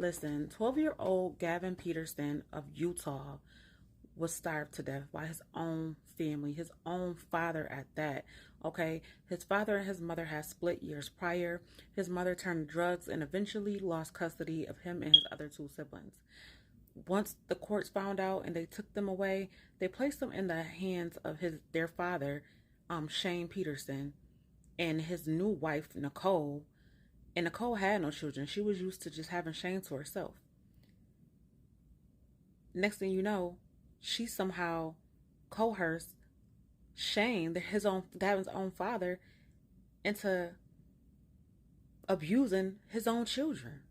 Listen, 12-year-old Gavin Peterson of Utah was starved to death by his own family, his own father at that. Okay, his father and his mother had split years prior. His mother turned to drugs and eventually lost custody of him and his other two siblings. Once the courts found out and they took them away, they placed them in the hands of their father, Shane Peterson, and his new wife, Nicole. And Nicole had no children. She was used to just having Shane to herself. Next thing you know, she somehow coerced Shane, Gavin's own father, into abusing his own children.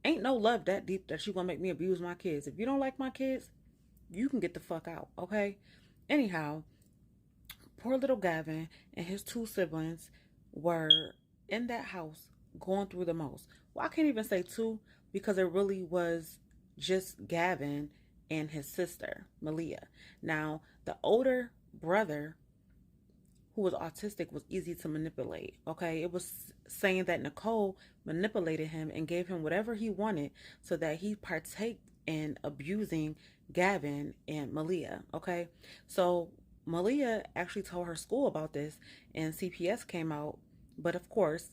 Ain't no love that deep that you gonna make me abuse my kids. If you don't like my kids, you can get the fuck out, okay? Anyhow, poor little Gavin and his two siblings were in that house going through the most. Well, I can't even say two because it really was just Gavin and his sister, Malia. Now, the older brother, who was autistic, was easy to manipulate, okay? It was saying that Nicole manipulated him and gave him whatever he wanted so that he partaked in abusing Gavin and Malia, okay? So Malia actually told her school about this and CPS came out, but of course,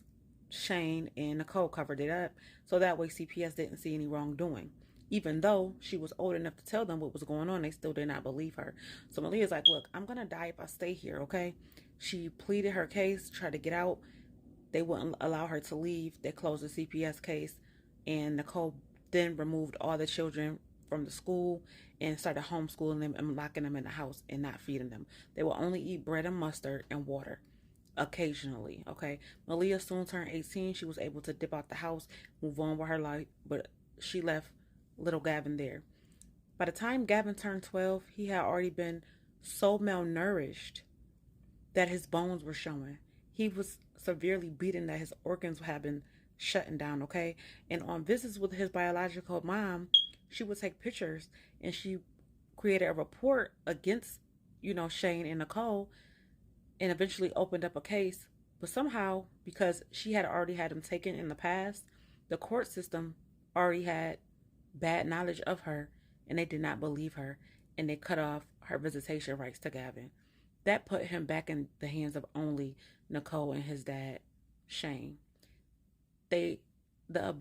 Shane and Nicole covered it up so that way CPS didn't see any wrongdoing. Even though she was old enough to tell them what was going on, they still did not believe her. So Malia's like, look, I'm going to die if I stay here, okay? She pleaded her case, tried to get out. They wouldn't allow her to leave. They closed the CPS case. And Nicole then removed all the children from the school and started homeschooling them and locking them in the house and not feeding them. They will only eat bread and mustard and water occasionally, okay? Malia soon turned 18. She was able to dip out the house, move on with her life, but she left little Gavin there. By the time Gavin turned 12, he had already been so malnourished that his bones were showing. He was severely beaten that his organs had been shutting down, okay? And on visits with his biological mom, she would take pictures and she created a report against, Shane and Nicole and eventually opened up a case. But somehow, because she had already had him taken in the past, the court system already had bad knowledge of her and they did not believe her and they cut off her visitation rights to Gavin. That put him back in the hands of only Nicole and his dad, Shane. The abuse